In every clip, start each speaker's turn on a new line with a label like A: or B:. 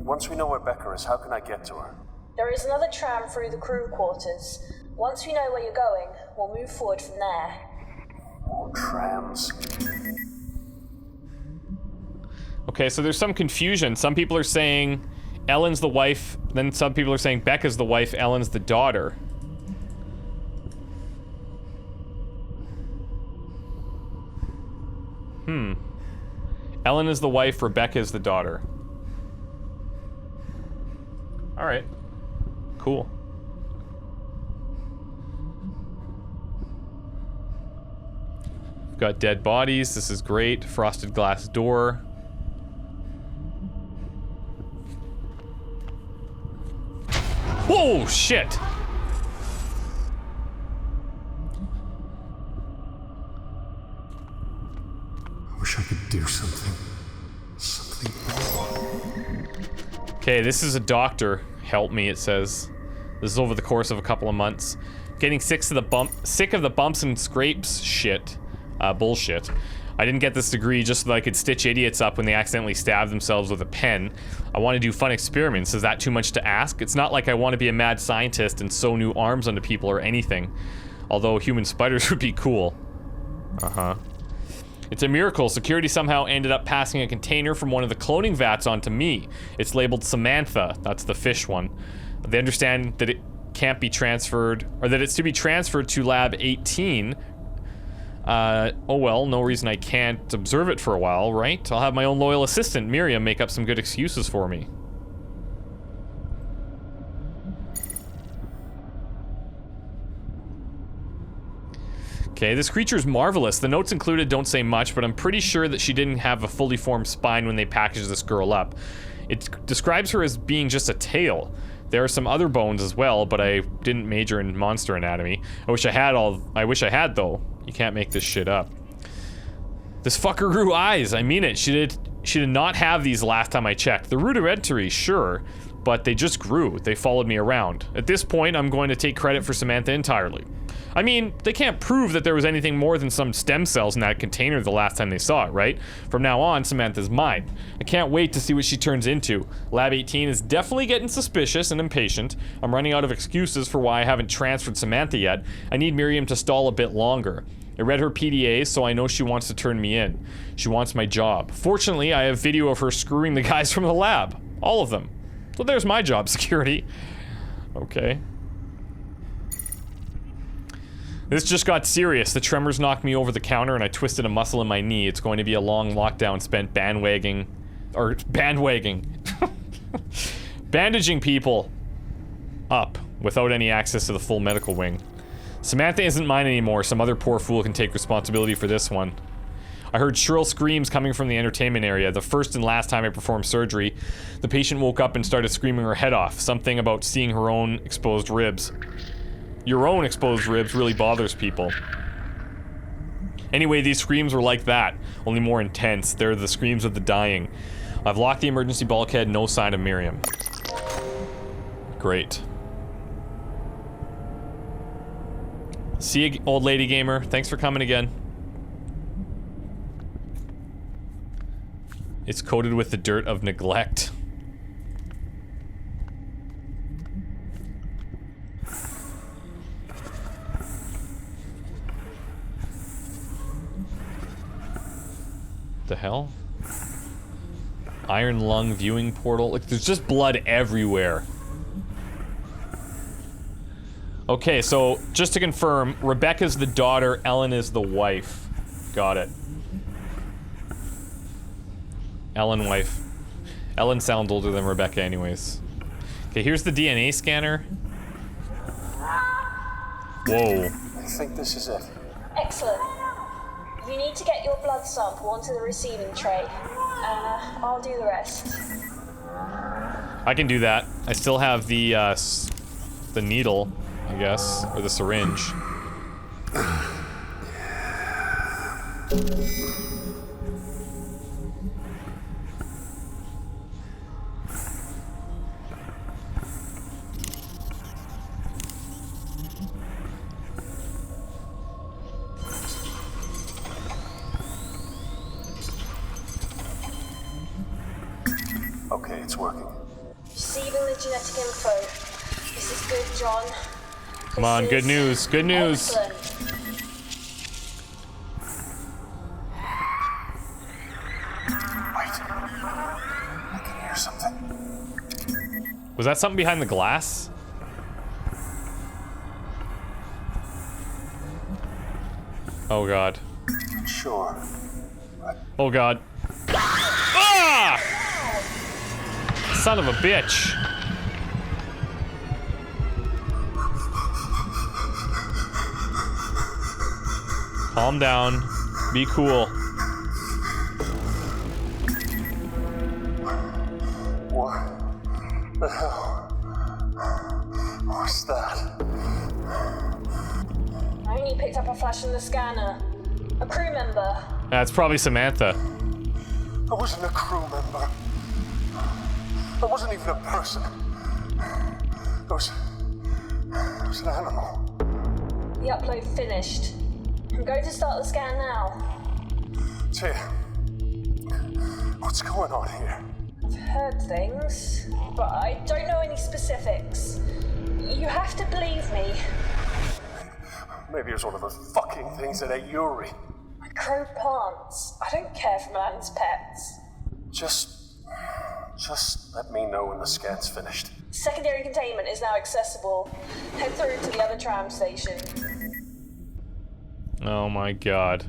A: Once we know where Becca is, how can I get to her?
B: There is another tram through the crew quarters. Once we know where you're going, we'll move forward from there.
A: More trams.
C: Okay, so there's some confusion. Some people are saying Ellen's the wife, then some people are saying Becca's the wife, Ellen's the daughter. Ellen is the wife, Rebecca is the daughter. Alright. Cool. We've got dead bodies, this is great. Frosted glass door. Whoa, shit!
D: I wish I could do something.
C: Okay, this is a doctor. Help me, it says. This is over the course of a couple of months. Getting sick of the bumps and scrapes shit. Bullshit. I didn't get this degree just so that I could stitch idiots up when they accidentally stab themselves with a pen. I want to do fun experiments. Is that too much to ask? It's not like I want to be a mad scientist and sew new arms onto people or anything. Although human spiders would be cool. Uh-huh. It's a miracle. Security somehow ended up passing a container from one of the cloning vats onto me. It's labeled Samantha. That's the fish one. They understand that it can't be transferred, or that it's to be transferred to Lab 18. Oh well, no reason I can't observe it for a while, right? I'll have my own loyal assistant, Miriam, make up some good excuses for me. Okay, this creature's marvelous. The notes included don't say much, but I'm pretty sure that she didn't have a fully formed spine when they packaged this girl up. It describes her as being just a tail. There are some other bones as well, but I didn't major in monster anatomy. I wish I had though. You can't make this shit up. This fucker grew eyes. I mean it. She did not have these last time I checked. They're rudimentary, sure, but they just grew. They followed me around. At this point, I'm going to take credit for Samantha entirely. I mean, they can't prove that there was anything more than some stem cells in that container the last time they saw it, right? From now on, Samantha's mine. I can't wait to see what she turns into. Lab 18 is definitely getting suspicious and impatient. I'm running out of excuses for why I haven't transferred Samantha yet. I need Miriam to stall a bit longer. I read her PDA, so I know she wants to turn me in. She wants my job. Fortunately, I have video of her screwing the guys from the lab. All of them. So there's my job security. Okay. This just got serious. The tremors knocked me over the counter and I twisted a muscle in my knee. It's going to be a long lockdown spent bandwagging bandaging people up without any access to the full medical wing. Samantha isn't mine anymore. Some other poor fool can take responsibility for this one. I heard shrill screams coming from the entertainment area. The first and last time I performed surgery, the patient woke up and started screaming her head off. Something about seeing her own exposed ribs. Your own exposed ribs really bothers people. Anyway, these screams were like that, only more intense. They're the screams of the dying. I've locked the emergency bulkhead, no sign of Miriam. Great. See you, old lady gamer. Thanks for coming again. It's coated with the dirt of neglect. The hell? Iron lung viewing portal. Like, there's just blood everywhere. Okay, so just to confirm, Rebecca's the daughter, Ellen is the wife. Got it. Ellen wife. Ellen sounds older than Rebecca anyways. Okay, here's the DNA scanner. Whoa.
A: I think this is it.
B: Excellent. You need to get your blood sample onto the receiving tray. I'll do the rest.
C: I can do that. I still have the needle, I guess, or the syringe.
A: Okay, it's working.
B: Receiving the genetic info. This is good, John.
C: Come on, good news, good news.
B: Excellent.
A: Wait. I can hear something.
C: Was that something behind the glass? Oh god.
A: Sure.
C: Oh god. Ah! Son of a bitch. Calm down. Be cool.
A: What the hell? What's that?
B: I only picked up a flash in the scanner. A crew member.
C: That's probably Samantha.
A: I wasn't a crew member. I wasn't even a person. It was an animal.
B: The upload finished. I'm going to start the scan now.
A: Tia, what's going on here?
B: I've heard things, but I don't know any specifics. You have to believe me.
A: Maybe it was one of those fucking things that ate Yuri.
B: Crow plants. I don't care for man's pets.
A: Just let me know when the scan's finished.
B: Secondary containment is now accessible. Head through to the other tram station.
C: Oh my god.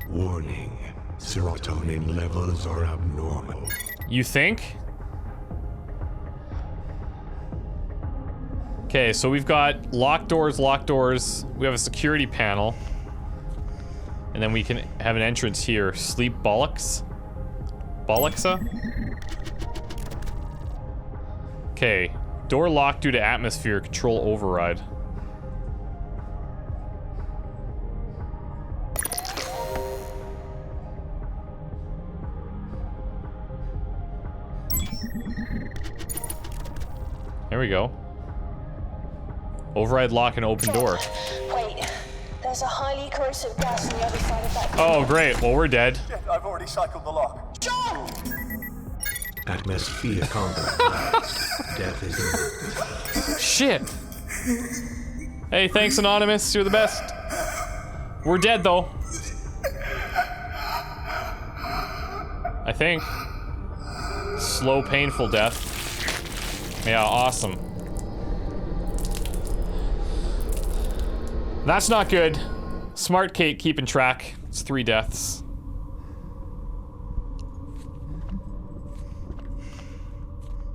D: Warning. Serotonin levels are abnormal.
C: You think? Okay, so we've got locked doors, we have a security panel. And then we can have an entrance here. Sleep bollocks? Bollocksa? Okay, door locked due to atmosphere control override. There we go. Override lock and open door.
B: Wait, there's a highly corrosive gas on the other side of that door.
C: Oh, great. Well, we're dead.
A: Yeah, I've already cycled the lock.
B: John!
D: Atmosphere complex. Death is imminent.
C: Shit. Hey, thanks, Anonymous. You're the best. We're dead, though. I think. Slow, painful death. Yeah, awesome. That's not good. Smart Kate keeping track. It's 3 deaths.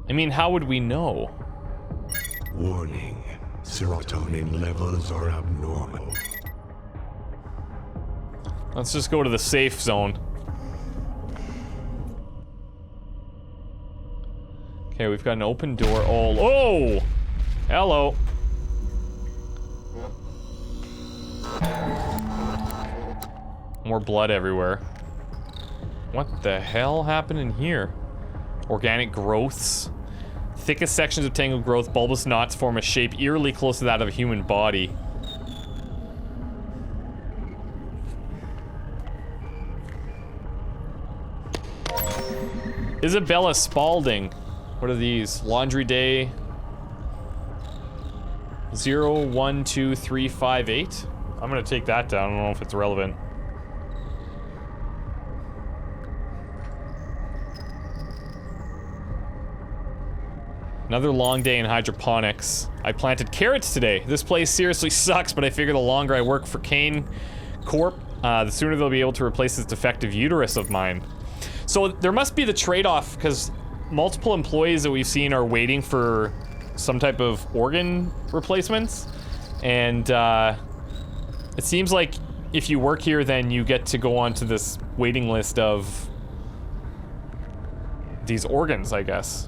C: I mean, how would we know?
D: Warning. Serotonin levels are abnormal.
C: Let's just go to the safe zone. Okay, we've got an open door. Oh! Hello. More blood everywhere. What the hell happened in here? Organic growths. Thickest sections of tangled growth, bulbous knots form a shape eerily close to that of a human body. Isabella Spalding. What are these? Laundry Day 012358? I'm gonna take that down. I don't know if it's relevant. Another long day in hydroponics. I planted carrots today. This place seriously sucks, but I figure the longer I work for Kane Corp, the sooner they'll be able to replace this defective uterus of mine. So there must be the trade-off, because multiple employees that we've seen are waiting for some type of organ replacements. And it seems like if you work here, then you get to go onto this waiting list of these organs, I guess.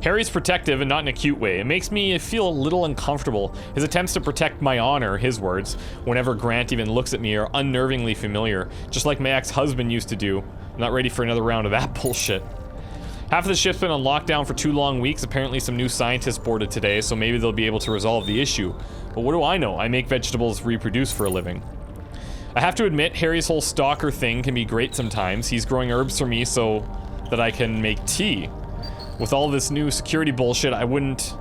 C: Harry's protective and not in a cute way. It makes me feel a little uncomfortable. His attempts to protect my honor, his words, whenever Grant even looks at me are unnervingly familiar, just like my ex-husband used to do. I'm not ready for another round of that bullshit. Half of the ship's been on lockdown for 2 long weeks. Apparently some new scientists boarded today, so maybe they'll be able to resolve the issue. But what do I know? I make vegetables reproduce for a living. I have to admit, Harry's whole stalker thing can be great sometimes. He's growing herbs for me so that I can make tea. With all this new security bullshit, I wouldn't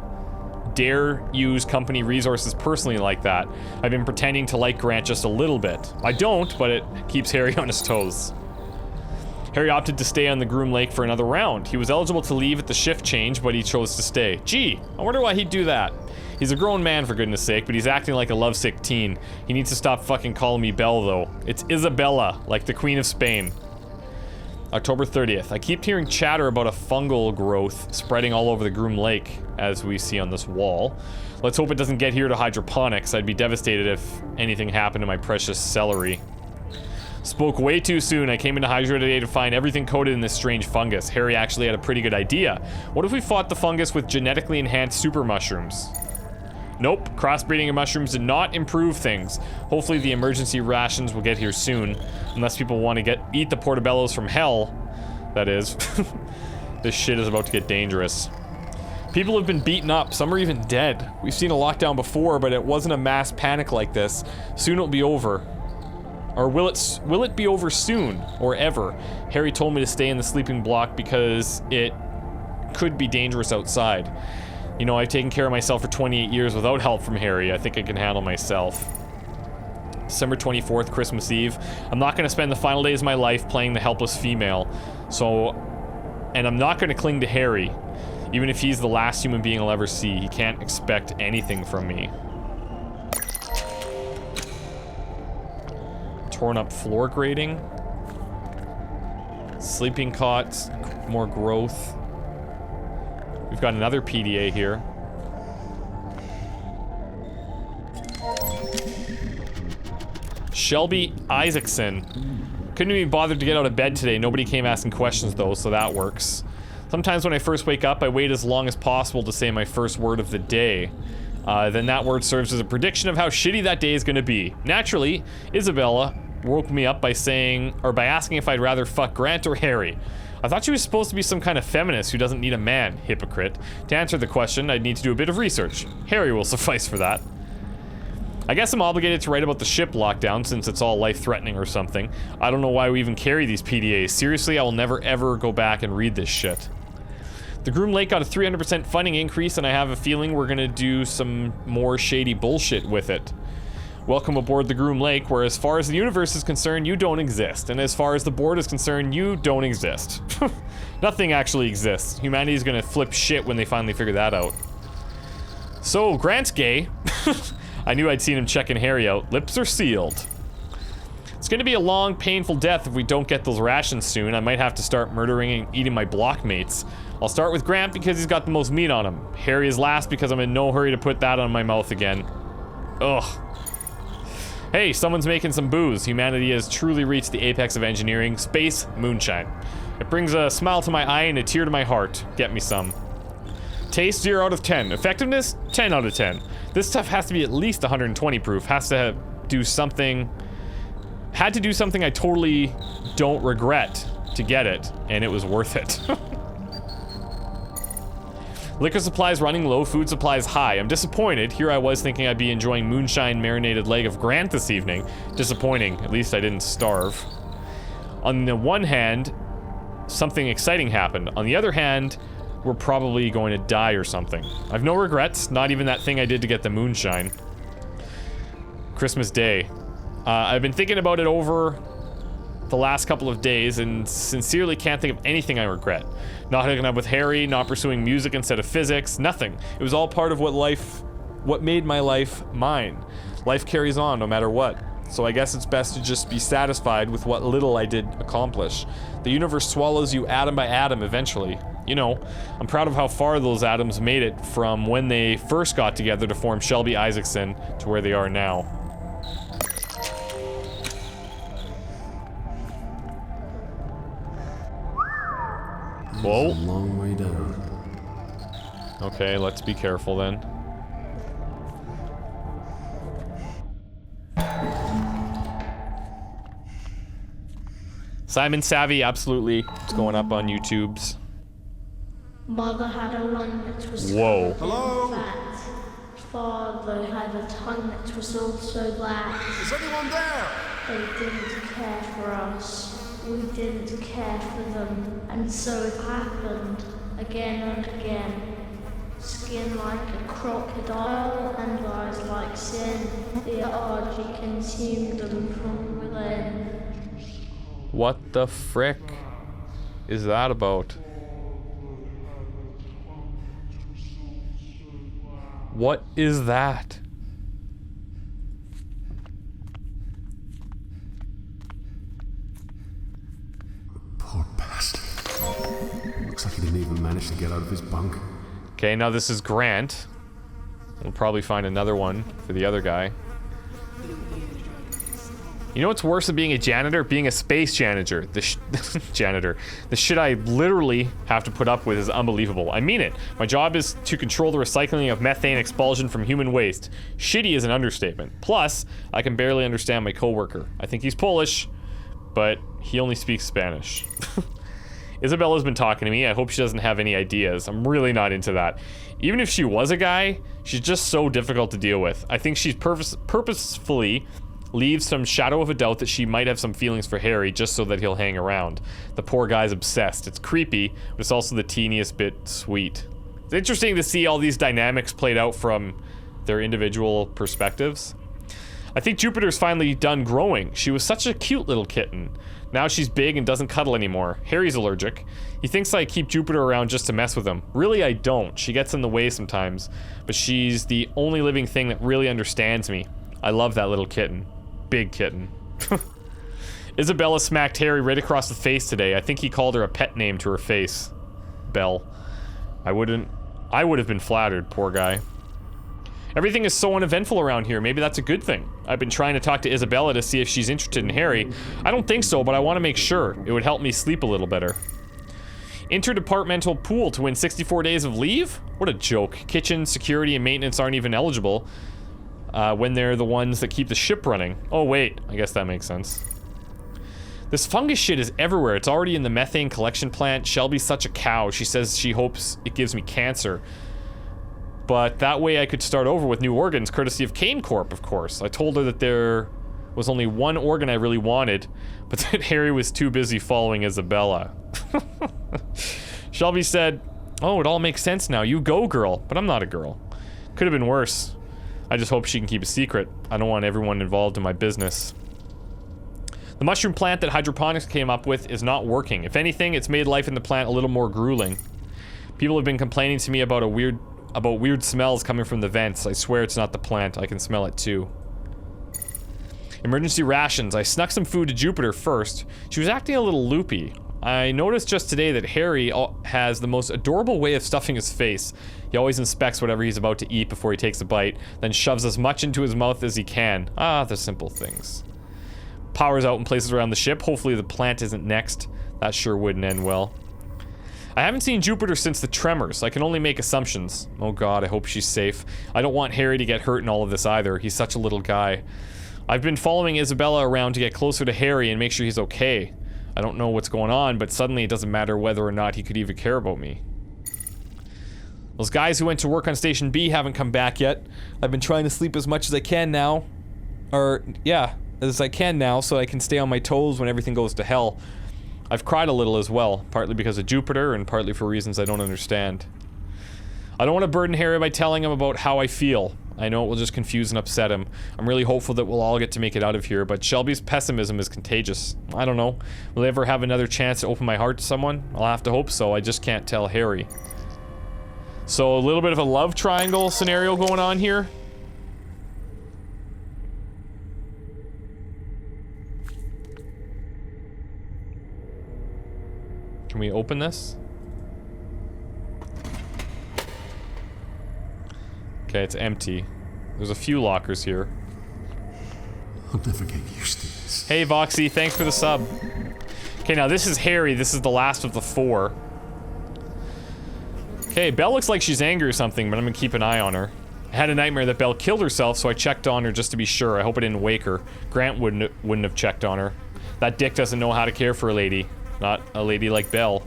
C: dare use company resources personally like that. I've been pretending to like Grant just a little bit. I don't, but it keeps Harry on his toes. Harry opted to stay on the Groom Lake for another round. He was eligible to leave at the shift change, but he chose to stay. Gee, I wonder why he'd do that. He's a grown man, for goodness sake, but he's acting like a lovesick teen. He needs to stop fucking calling me Belle, though. It's Isabella, like the Queen of Spain. October 30th. I keep hearing chatter about a fungal growth spreading all over the Groom Lake, as we see on this wall. Let's hope it doesn't get here to hydroponics. I'd be devastated if anything happened to my precious celery. Spoke way too soon. I came into Hydra today to find everything coated in this strange fungus. Harry actually had a pretty good idea. What if we fought the fungus with genetically enhanced super mushrooms? Nope, crossbreeding of mushrooms did not improve things. Hopefully the emergency rations will get here soon. Unless people want to eat the portobellos from hell. That is. This shit is about to get dangerous. People have been beaten up, some are even dead. We've seen a lockdown before, but it wasn't a mass panic like this. Soon it'll be over. Or will it be over soon, or ever? Harry told me to stay in the sleeping block because it could be dangerous outside. You know, I've taken care of myself for 28 years without help from Harry. I think I can handle myself. December 24th, Christmas Eve. I'm not going to spend the final days of my life playing the helpless female. And I'm not going to cling to Harry. Even if he's the last human being I'll ever see, he can't expect anything from me. Torn up floor grating. Sleeping cots. More growth. We've got another PDA here. Shelby Isaacson. Couldn't even bother to get out of bed today. Nobody came asking questions though, so that works. Sometimes when I first wake up, I wait as long as possible to say my first word of the day. Then that word serves as a prediction of how shitty that day is going to be. Naturally, Isabella woke me up by asking if I'd rather fuck Grant or Harry. I thought she was supposed to be some kind of feminist who doesn't need a man, hypocrite. To answer the question, I'd need to do a bit of research. Harry will suffice for that. I guess I'm obligated to write about the ship lockdown since it's all life-threatening or something. I don't know why we even carry these PDAs. Seriously, I will never ever go back and read this shit. The Groom Lake got a 300% funding increase, and I have a feeling we're gonna do some more shady bullshit with it. Welcome aboard the Groom Lake, where as far as the universe is concerned, you don't exist. And as far as the board is concerned, you don't exist. Nothing actually exists. Humanity's gonna flip shit when they finally figure that out. So, Grant's gay. I knew I'd seen him checking Harry out. Lips are sealed. It's gonna be a long, painful death if we don't get those rations soon. I might have to start murdering and eating my blockmates. I'll start with Grant because he's got the most meat on him. Harry is last because I'm in no hurry to put that on my mouth again. Ugh. Hey, someone's making some booze. Humanity has truly reached the apex of engineering. Space moonshine. It brings a smile to my eye and a tear to my heart. Get me some. Taste 0 out of 10. Effectiveness 10 out of 10. This stuff has to be at least 120 proof. Had to do something I totally don't regret to get it, and it was worth it. Liquor supplies running low, food supplies high. I'm disappointed. Here I was thinking I'd be enjoying moonshine marinated leg of Grant this evening. Disappointing. At least I didn't starve. On the one hand, something exciting happened. On the other hand, we're probably going to die or something. I've no regrets, not even that thing I did to get the moonshine. Christmas Day. I've been thinking about it over the last couple of days and sincerely can't think of anything I regret. Not hooking up with Harry, not pursuing music instead of physics, nothing. It was all part of what made my life mine. Life carries on no matter what. So I guess it's best to just be satisfied with what little I did accomplish. The universe swallows you atom by atom eventually. You know, I'm proud of how far those atoms made it from when they first got together to form Shelby Isaacson to where they are now. Whoa.
E: It's a long way down.
C: Okay, let's be careful then. Simon Savvy, absolutely. It's going up on YouTube's.
F: Mother had a lung that was
C: Whoa.
F: Hello? Fat. Father had a tongue that was also black.
A: Is anyone there?
F: They didn't care for us. We didn't care for them. And so it happened again and again. Skin like a crocodile and eyes like sin. The orgy consumed them from within.
C: What the frick is that about? What is that?
E: Poor bastard. Looks like he didn't even manage to get out of his bunk.
C: Okay, now this is Grant. We'll probably find another one for the other guy. You know what's worse than being a janitor? Being a space janitor. Janitor. The shit I literally have to put up with is unbelievable. I mean it. My job is to control the recycling of methane expulsion from human waste. Shitty is an understatement. Plus, I can barely understand my coworker. I think he's Polish, but he only speaks Spanish. Isabella's been talking to me. I hope she doesn't have any ideas. I'm really not into that. Even if she was a guy, she's just so difficult to deal with. I think she's purposefully leaves some shadow of a doubt that she might have some feelings for Harry just so that he'll hang around. The poor guy's obsessed. It's creepy, but it's also the teeniest bit sweet. It's interesting to see all these dynamics played out from their individual perspectives. I think Jupiter's finally done growing. She was such a cute little kitten. Now she's big and doesn't cuddle anymore. Harry's allergic. He thinks I keep Jupiter around just to mess with him. Really, I don't. She gets in the way sometimes, but she's the only living thing that really understands me. I love that little kitten. Big kitten. Isabella smacked Harry right across the face today. I think he called her a pet name to her face. Belle. I would have been flattered, poor guy. Everything is so uneventful around here. Maybe that's a good thing. I've been trying to talk to Isabella to see if she's interested in Harry. I don't think so, but I want to make sure. It would help me sleep a little better. Interdepartmental pool to win 64 days of leave? What a joke. Kitchen, security, and maintenance aren't even eligible. When they're the ones that keep the ship running. Oh wait, I guess that makes sense. This fungus shit is everywhere. It's already in the methane collection plant. Shelby's such a cow. She says she hopes it gives me cancer. But that way I could start over with new organs, courtesy of Kane Corp, of course. I told her that there was only one organ I really wanted, but that Harry was too busy following Isabella. Shelby said, "Oh, it all makes sense now. You go, girl." But I'm not a girl. Could have been worse. I just hope she can keep a secret. I don't want everyone involved in my business. The mushroom plant that hydroponics came up with is not working. If anything, it's made life in the plant a little more grueling. People have been complaining to me about weird smells coming from the vents. I swear it's not the plant. I can smell it too. Emergency rations. I snuck some food to Jupiter first. She was acting a little loopy. I noticed just today that Harry has the most adorable way of stuffing his face. He always inspects whatever he's about to eat before he takes a bite, then shoves as much into his mouth as he can. Ah, the simple things. Power's out in places around the ship. Hopefully the plant isn't next. That sure wouldn't end well. I haven't seen Jupiter since the tremors. I can only make assumptions. Oh god, I hope she's safe. I don't want Harry to get hurt in all of this either. He's such a little guy. I've been following Isabella around to get closer to Harry and make sure he's okay. I don't know what's going on, but suddenly it doesn't matter whether or not he could even care about me. Those guys who went to work on Station B haven't come back yet. I've been trying to sleep as much as I can now. As I can now, so I can stay on my toes when everything goes to hell. I've cried a little as well, partly because of Jupiter and partly for reasons I don't understand. I don't want to burden Harry by telling him about how I feel. I know it will just confuse and upset him. I'm really hopeful that we'll all get to make it out of here, but Shelby's pessimism is contagious. I don't know. Will I ever have another chance to open my heart to someone? I'll have to hope so. I just can't tell Harry. So a little bit of a love triangle scenario going on here. Can we open this? Okay, it's empty. There's a few lockers here.
E: I'll never get used to this.
C: Hey, Voxy, thanks for the sub. Okay, now this is Harry. This is the last of the 4. Okay, Belle looks like she's angry or something, but I'm gonna keep an eye on her. I had a nightmare that Belle killed herself, so I checked on her just to be sure. I hope I didn't wake her. Grant wouldn't have checked on her. That dick doesn't know how to care for a lady. Not a lady like Belle.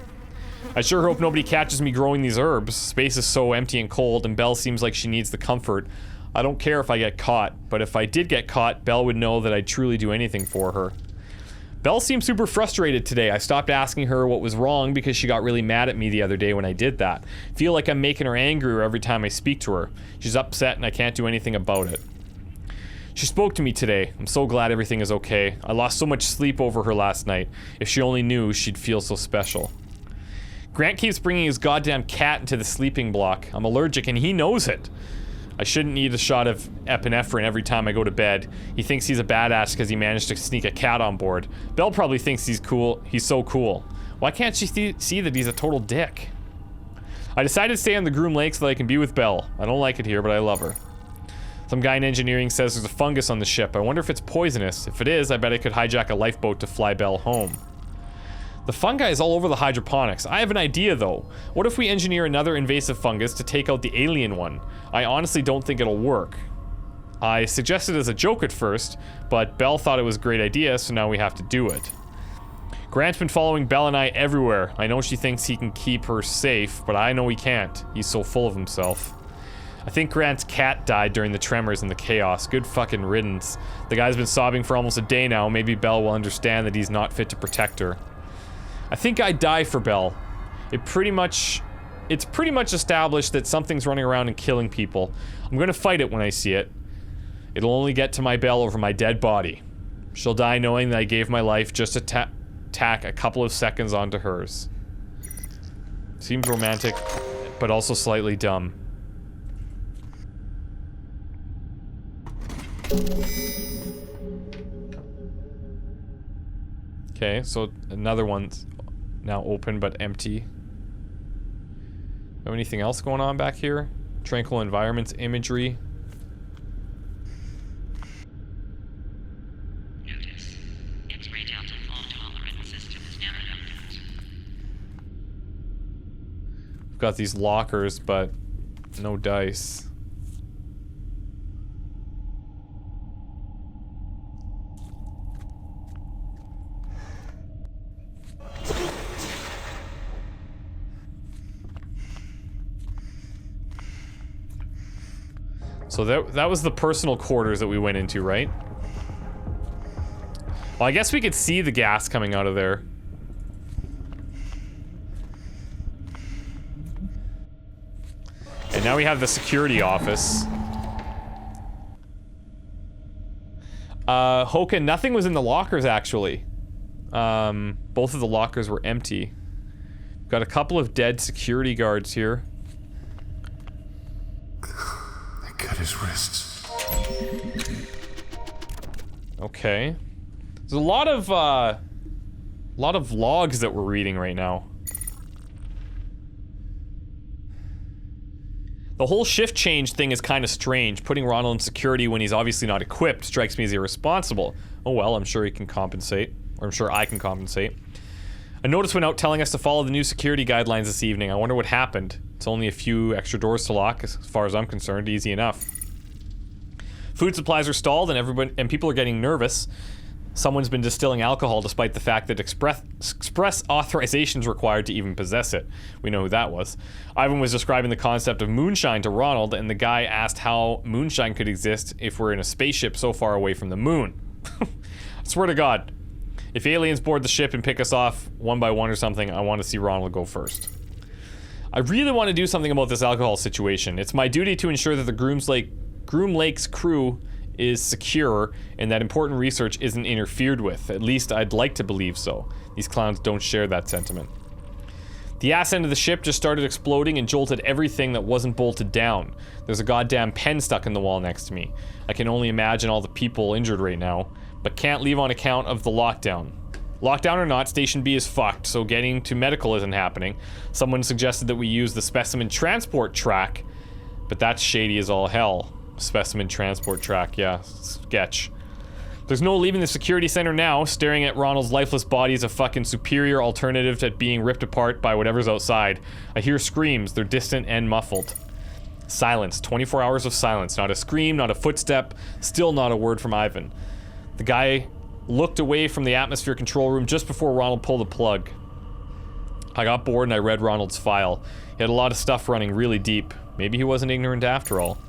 C: I sure hope nobody catches me growing these herbs. Space is so empty and cold, and Belle seems like she needs the comfort I don't care if I get caught, but if I did get caught, Belle would know that I'd truly do anything for her. Belle seemed super frustrated today. I stopped asking her what was wrong because she got really mad at me the other day when I did that. Feel like I'm making her angrier every time I speak to her. She's upset and I can't do anything about it. She spoke to me today. I'm so glad everything is okay. I lost so much sleep over her last night. If she only knew, she'd feel so special. Grant keeps bringing his goddamn cat into the sleeping block. I'm allergic and he knows it. I shouldn't need a shot of epinephrine every time I go to bed. He thinks he's a badass because he managed to sneak a cat on board. Belle probably thinks he's cool. He's so cool. Why can't she see that he's a total dick? I decided to stay on the Groom Lake so that I can be with Belle. I don't like it here, but I love her. Some guy in engineering says there's a fungus on the ship. I wonder if it's poisonous. If it is, I bet I could hijack a lifeboat to fly Belle home. The fungi is all over the hydroponics. I have an idea though. What if we engineer another invasive fungus to take out the alien one? I honestly don't think it'll work. I suggested it as a joke at first, but Belle thought it was a great idea, so now we have to do it. Grant's been following Belle and I everywhere. I know she thinks he can keep her safe, but I know he can't. He's so full of himself. I think Grant's cat died during the tremors and the chaos. Good fucking riddance. The guy's been sobbing for almost a day now. Maybe Belle will understand that he's not fit to protect her. I think I'd die for Belle. It's pretty much established that something's running around and killing people. I'm gonna fight it when I see it. It'll only get to my Belle over my dead body. She'll die knowing that I gave my life just to tack a couple of seconds onto hers. Seems romantic, but also slightly dumb. Okay, so another one's now open but empty. Have anything else going on back here? Tranquil environments, imagery.
G: Notice. X-ray delta fault tolerance system is now redundant.
C: We've got these lockers, but no dice. So that was the personal quarters that we went into, right? Well, I guess we could see the gas coming out of there. And now we have the security office. Hoka, nothing was in the lockers, actually. Both of the lockers were empty. Got a couple of dead security guards here.
E: Cut his wrists.
C: Okay. There's a lot of logs that we're reading right now. The whole shift change thing is kind of strange. Putting Ronald in security when he's obviously not equipped strikes me as irresponsible. Oh well, I'm sure he can compensate. Or I'm sure I can compensate. A notice went out telling us to follow the new security guidelines this evening. I wonder what happened. It's only a few extra doors to lock, as far as I'm concerned. Easy enough. Food supplies are stalled and people are getting nervous. Someone's been distilling alcohol despite the fact that express authorization is required to even possess it. We know who that was. Ivan was describing the concept of moonshine to Ronald, and the guy asked how moonshine could exist if we're in a spaceship so far away from the moon. I swear to God. If aliens board the ship and pick us off one by one or something, I want to see Ronald go first. I really want to do something about this alcohol situation. It's my duty to ensure that the Groom Lake's crew is secure and that important research isn't interfered with. At least I'd like to believe so. These clowns don't share that sentiment. The ass end of the ship just started exploding and jolted everything that wasn't bolted down. There's a goddamn pen stuck in the wall next to me. I can only imagine all the people injured right now, but can't leave on account of the lockdown. Lockdown or not, Station B is fucked, so getting to medical isn't happening. Someone suggested that we use the specimen transport track, but that's shady as all hell. Specimen transport track, yeah, sketch. There's no leaving the security center now. Staring at Ronald's lifeless body is a fucking superior alternative to being ripped apart by whatever's outside. I hear screams, they're distant and muffled. Silence, 24 hours of silence. Not a scream, not a footstep, still not a word from Ivan. The guy looked away from the atmosphere control room just before Ronald pulled the plug. I got bored and I read Ronald's file. He had a lot of stuff running really deep. Maybe he wasn't ignorant after all.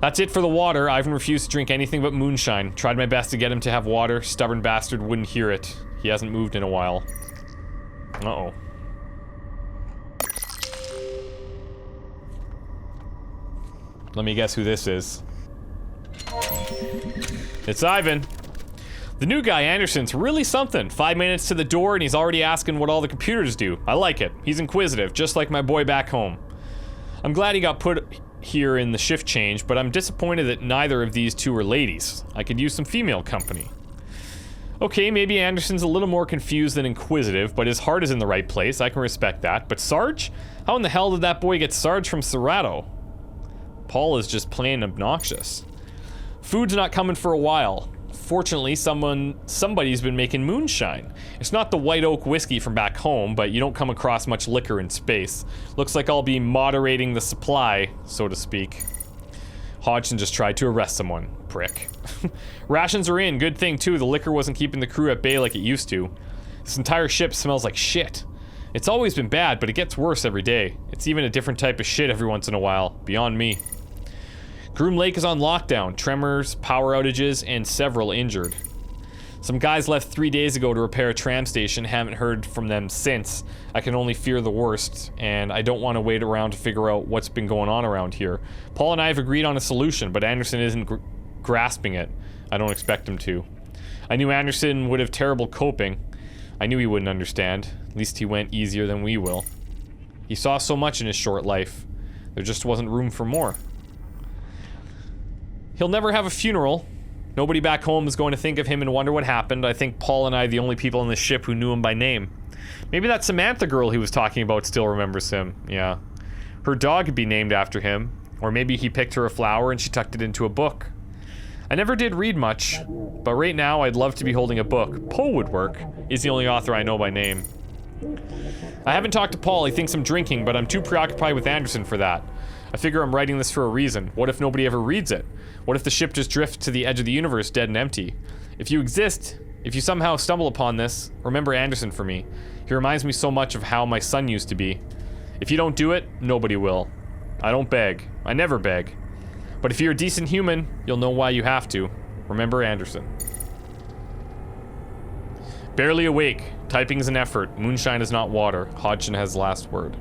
C: That's it for the water. Ivan refused to drink anything but moonshine. Tried my best to get him to have water. Stubborn bastard wouldn't hear it. He hasn't moved in a while. Uh-oh. Let me guess who this is. It's Ivan. The new guy, Anderson's really something. 5 minutes to the door and he's already asking what all the computers do. I like it. He's inquisitive, just like my boy back home. I'm glad he got put here in the shift change, but I'm disappointed that neither of these two are ladies. I could use some female company. Okay, maybe Anderson's a little more confused than inquisitive, but his heart is in the right place. I can respect that. But Sarge? How in the hell did that boy get Sarge from Serato? Paul is just plain obnoxious. Food's not coming for a while. Fortunately, somebody's been making moonshine. It's not the white oak whiskey from back home, but you don't come across much liquor in space. Looks like I'll be moderating the supply, so to speak. Hodgson just tried to arrest someone. Prick. Rations are in. Good thing, too. The liquor wasn't keeping the crew at bay like it used to. This entire ship smells like shit. It's always been bad, but it gets worse every day. It's even a different type of shit every once in a while. Beyond me. Groom Lake is on lockdown. Tremors, power outages, and several injured. Some guys left 3 days ago to repair a tram station. Haven't heard from them since. I can only fear the worst, and I don't want to wait around to figure out what's been going on around here. Paul and I have agreed on a solution, but Anderson isn't grasping it. I don't expect him to. I knew Anderson would have terrible coping. I knew he wouldn't understand. At least he went easier than we will. He saw so much in his short life. There just wasn't room for more. He'll never have a funeral. Nobody back home is going to think of him and wonder what happened. I think Paul and I are the only people on this ship who knew him by name. Maybe that Samantha girl he was talking about still remembers him. Yeah. Her dog could be named after him. Or maybe he picked her a flower and she tucked it into a book. I never did read much, but right now I'd love to be holding a book. Poe would work. He's the only author I know by name. I haven't talked to Paul. He thinks I'm drinking, but I'm too preoccupied with Anderson for that. I figure I'm writing this for a reason. What if nobody ever reads it? What if the ship just drifts to the edge of the universe dead and empty? If you exist, if you somehow stumble upon this, remember Anderson for me. He reminds me so much of how my son used to be. If you don't do it, nobody will. I don't beg. I never beg. But if you're a decent human, you'll know why you have to. Remember Anderson. Barely awake. Typing is an effort. Moonshine is not water. Hodgson has last word.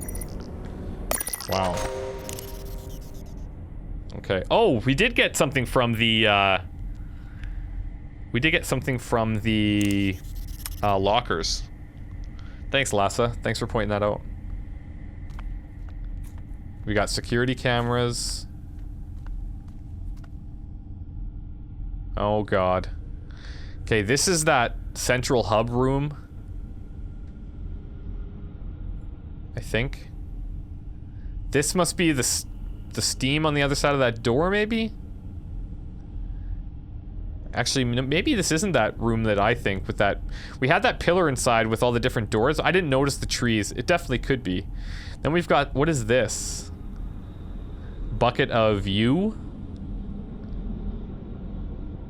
C: Wow. Okay. Oh, we did get something from the, lockers. Thanks, Lassa. Thanks for pointing that out. We got security cameras. Oh, God. Okay, this is that central hub room. I think. This must be the steam on the other side of that door, maybe? Actually, maybe this isn't that room that I think with that... We had that pillar inside with all the different doors. I didn't notice the trees. It definitely could be. Then we've got... What is this? Bucket of you?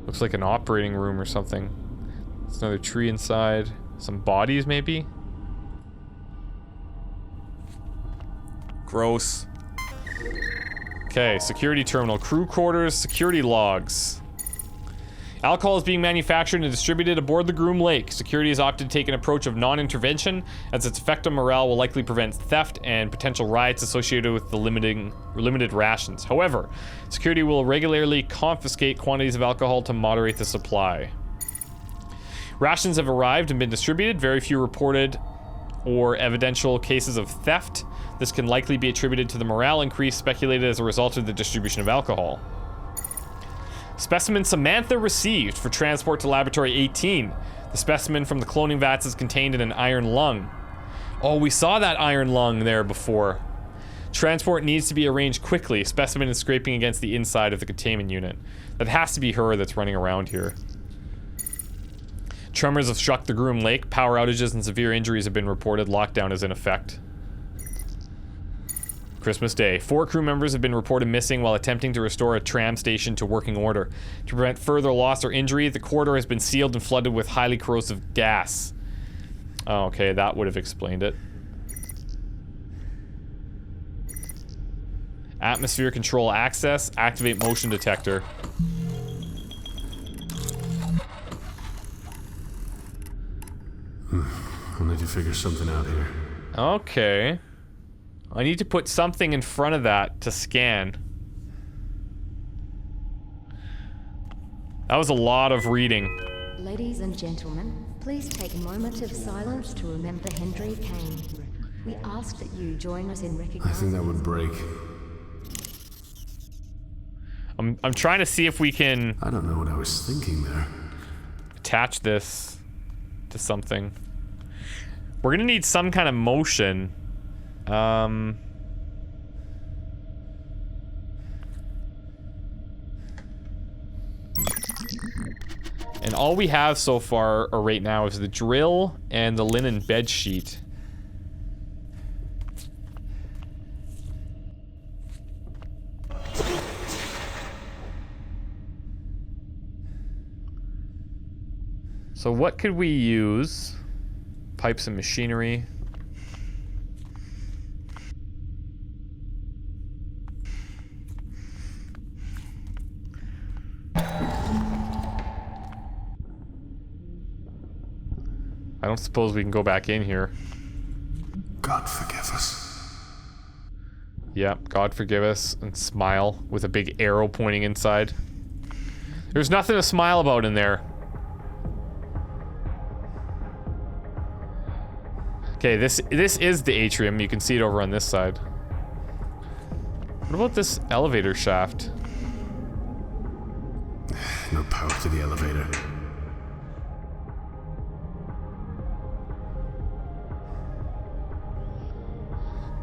C: Looks like an operating room or something. There's another tree inside. Some bodies, maybe? Gross. Okay, security terminal. Crew quarters, security logs. Alcohol is being manufactured and distributed aboard the Groom Lake. Security has opted to take an approach of non-intervention, as its effect on morale will likely prevent theft and potential riots associated with the limited rations. However, security will regularly confiscate quantities of alcohol to moderate the supply. Rations have arrived and been distributed. Very few reported or evidential cases of theft. This can likely be attributed to the morale increase speculated as a result of the distribution of alcohol. Specimen Samantha received for transport to Laboratory 18. The specimen from the cloning vats is contained in an iron lung. Oh, we saw that iron lung there before. Transport needs to be arranged quickly. Specimen is scraping against the inside of the containment unit. That has to be her that's running around here. Tremors have struck the Groom Lake. Power outages and severe injuries have been reported. Lockdown is in effect. Christmas Day. 4 crew members have been reported missing while attempting to restore a tram station to working order. To prevent further loss or injury, the corridor has been sealed and flooded with highly corrosive gas. Oh, okay, that would have explained it. Atmosphere control access. Activate motion detector.
E: I'll need to figure something out here.
C: Okay. I need to put something in front of that to scan. That was a lot of reading.
H: Ladies and gentlemen, please take a moment of silence to remember Henry Kane. We ask that you join us in
E: I
H: recognizing...
E: think that would break.
C: I'm trying to see if we can
E: I don't know what I was thinking there.
C: attach this to something. We're gonna need some kind of motion. And all we have so far, or right now, is the drill and the linen bed sheet. So what could we use? Pipes and machinery. I don't suppose we can go back in here.
E: God forgive us.
C: Yep, God forgive us, and smile with a big arrow pointing inside. There's nothing to smile about in there. Okay, this is the atrium. You can see it over on this side. What about this elevator shaft?
E: No power to the elevator.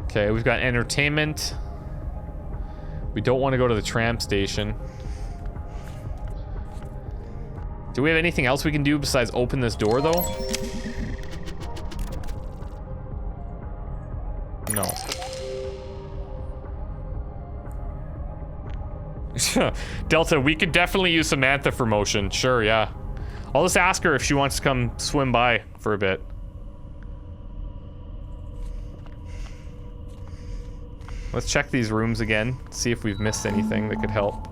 C: Okay, we've got entertainment. We don't want to go to the tram station. Do we have anything else we can do besides open this door, though? No. Delta, we could definitely use Samantha for motion. Sure, yeah. I'll just ask her if she wants to come swim by for a bit. Let's check these rooms again, see if we've missed anything that could help.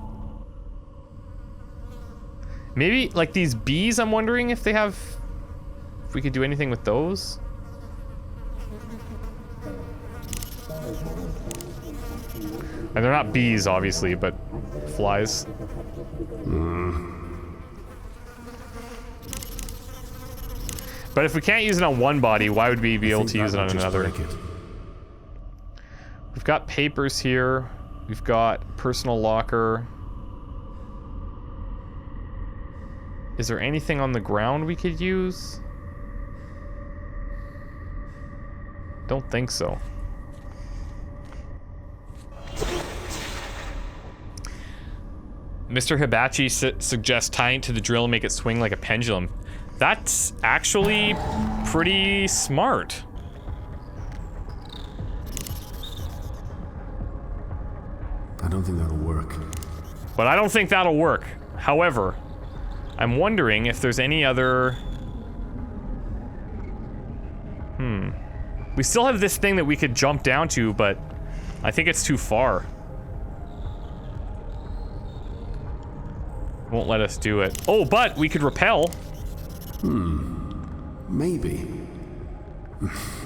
C: Maybe, like these bees, I'm wondering if they have... if we could do anything with those? And they're not bees, obviously, but flies. But if we can't use it on one body, why would we be able to use it on another? We've got papers here. We've got personal locker. Is there anything on the ground we could use? Don't think so. Mr. Hibachi suggests tying it to the drill and make it swing like a pendulum. That's actually pretty smart.
E: I don't think that'll work.
C: But I don't think that'll work. However, I'm wondering if there's any other... We still have this thing that we could jump down to, but I think it's too far. Won't let us do it. Oh, but we could rappel.
E: Maybe.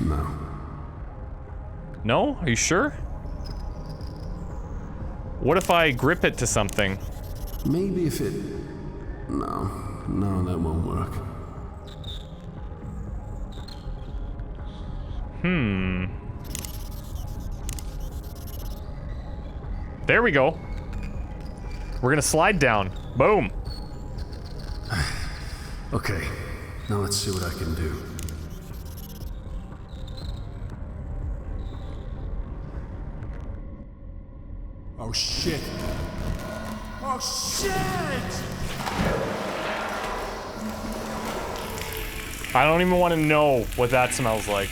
E: No.
C: No? Are you sure? What if I grip it to something?
E: Maybe if it... No, that won't work.
C: There we go. We're gonna slide down. Boom.
E: Okay, now let's see what I can do.
A: Oh shit! Oh shit!
C: I don't even want to know what that smells like.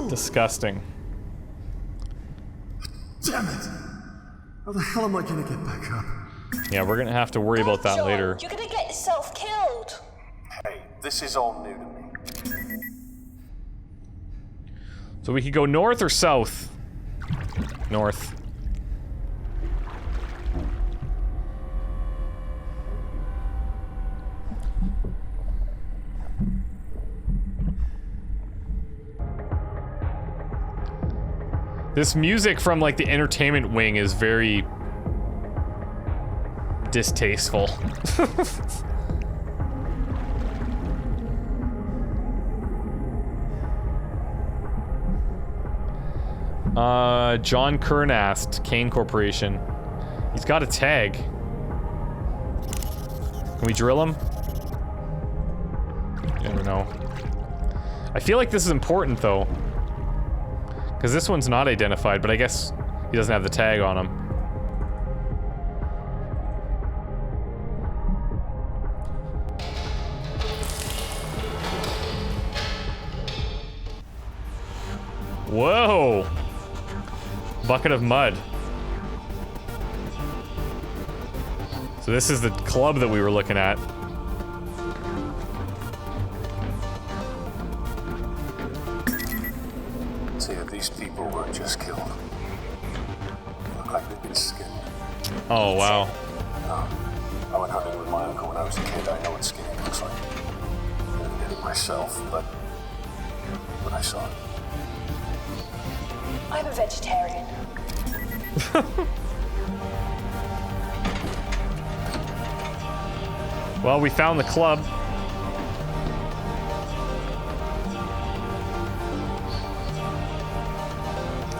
C: Disgusting.
E: Damn it! How the hell am I gonna get back up?
C: Yeah, we're gonna have to worry about that
B: John,
C: later.
B: You're gonna get yourself killed.
A: This is all new to me.
C: So we could go north or south? North. This music from like the entertainment wing is very distasteful. John Kernast, Kane Corporation. He's got a tag. Can we drill him? I don't know. I feel like this is important though. Because this one's not identified, but I guess he doesn't have the tag on him. Whoa! Bucket of mud. So this is the club that we were looking at.
A: See, if these people were just killed. Look like they've been skinned.
C: Oh, wow.
A: I went hunting with my uncle when I was a kid. I know what skinning looks like. I never did it myself, but I saw it.
B: I'm a vegetarian.
C: Well, we found the club.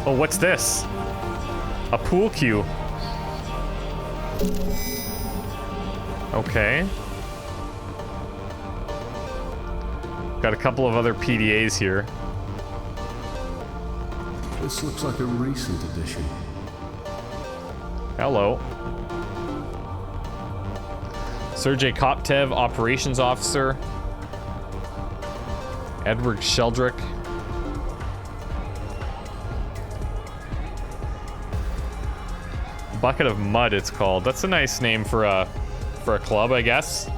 C: Oh, what's this? A pool cue. Okay. Got a couple of other PDAs here.
E: This looks like a recent addition.
C: Hello. Sergei Koptev, Operations Officer. Edward Sheldrick. Bucket of Mud, it's called. That's a nice name for a club, I guess.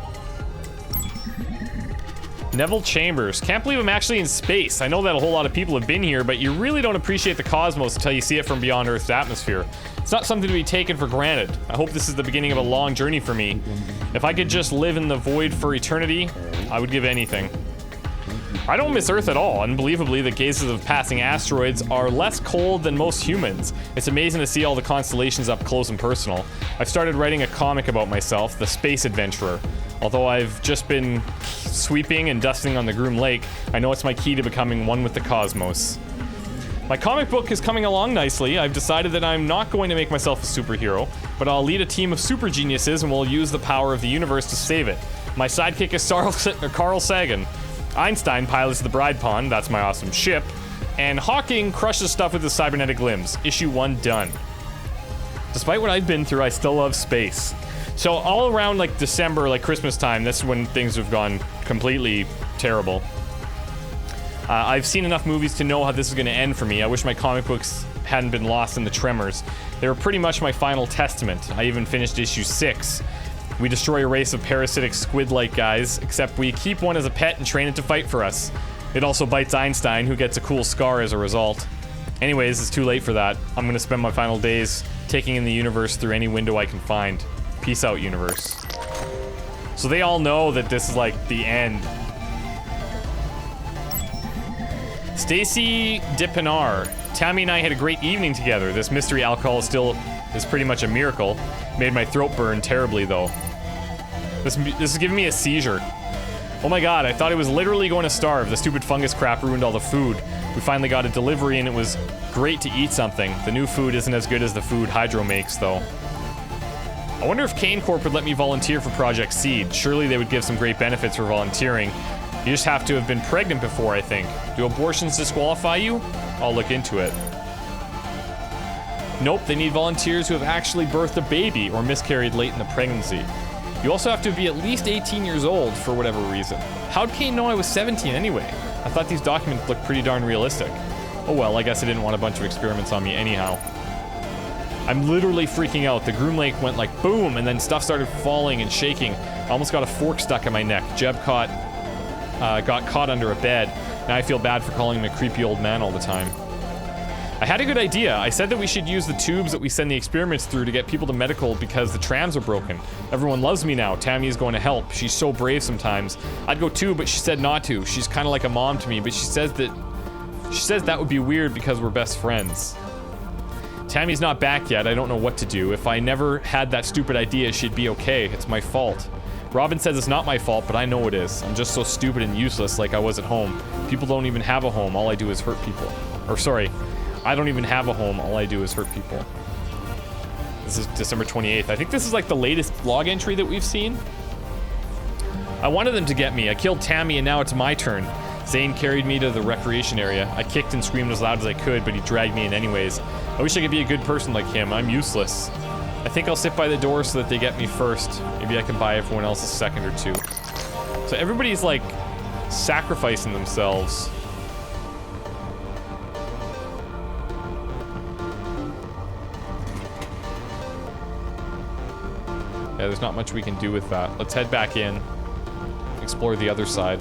C: Neville Chambers. Can't believe I'm actually in space. I know that a whole lot of people have been here, but you really don't appreciate the cosmos until you see it from beyond Earth's atmosphere. It's not something to be taken for granted. I hope this is the beginning of a long journey for me. If I could just live in the void for eternity, I would give anything. I don't miss Earth at all. Unbelievably, the gazes of passing asteroids are less cold than most humans. It's amazing to see all the constellations up close and personal. I've started writing a comic about myself, The Space Adventurer. Although I've just been sweeping and dusting on the Groom Lake, I know it's my key to becoming one with the cosmos. My comic book is coming along nicely. I've decided that I'm not going to make myself a superhero, but I'll lead a team of super geniuses and we'll use the power of the universe to save it. My sidekick is Carl Sagan. Einstein pilots the Bride Pond, that's my awesome ship, and Hawking crushes stuff with his cybernetic limbs. Issue 1 done. Despite what I've been through, I still love space. So all around like December, like Christmas time, that's when things have gone completely terrible. I've seen enough movies to know how this is going to end for me. I wish my comic books hadn't been lost in the tremors. They were pretty much my final testament. I even finished issue 6. We destroy a race of parasitic squid-like guys, except we keep one as a pet and train it to fight for us. It also bites Einstein, who gets a cool scar as a result. Anyways, it's too late for that. I'm gonna spend my final days taking in the universe through any window I can find. Peace out, universe. So they all know that this is like the end. Stacy Dipinar. Tammy and I had a great evening together. This mystery alcohol still is pretty much a miracle. Made my throat burn terribly though. This is giving me a seizure. Oh my god, I thought I was literally going to starve. The stupid fungus crap ruined all the food. We finally got a delivery and it was great to eat something. The new food isn't as good as the food Hydro makes though. I wonder if Kane Corp would let me volunteer for Project Seed. Surely they would give some great benefits for volunteering. You just have to have been pregnant before, I think. Do abortions disqualify you? I'll look into it. Nope, they need volunteers who have actually birthed a baby or miscarried late in the pregnancy. You also have to be at least 18 years old for whatever reason. How'd Kane know I was 17 anyway? I thought these documents looked pretty darn realistic. Oh well, I guess I didn't want a bunch of experiments on me anyhow. I'm literally freaking out. The Groom Lake went like boom, and then stuff started falling and shaking. I almost got a fork stuck in my neck. Jeb caught got caught under a bed. Now I feel bad for calling him a creepy old man all the time. I had a good idea. I said that we should use the tubes that we send the experiments through to get people to medical because the trams are broken. Everyone loves me now. Tammy is going to help. She's so brave sometimes. I'd go too, but she said not to. She's kind of like a mom to me, but she says that would be weird because we're best friends. Tammy's not back yet. I don't know what to do. If I never had that stupid idea, she'd be okay. It's my fault. Robin says it's not my fault, but I know it is. I'm just so stupid and useless like I was at home. People don't even have a home. All I do is hurt people. Or sorry, I don't even have a home. All I do is hurt people. This is December 28th. I think this is like the latest log entry that we've seen. I wanted them to get me. I killed Tammy and now it's my turn. Zane carried me to the recreation area. I kicked and screamed as loud as I could, but he dragged me in anyways. I wish I could be a good person like him. I'm useless. I think I'll sit by the door so that they get me first. Maybe I can buy everyone else a second or two. So everybody's like sacrificing themselves. Yeah, there's not much we can do with that. Let's head back in. Explore the other side.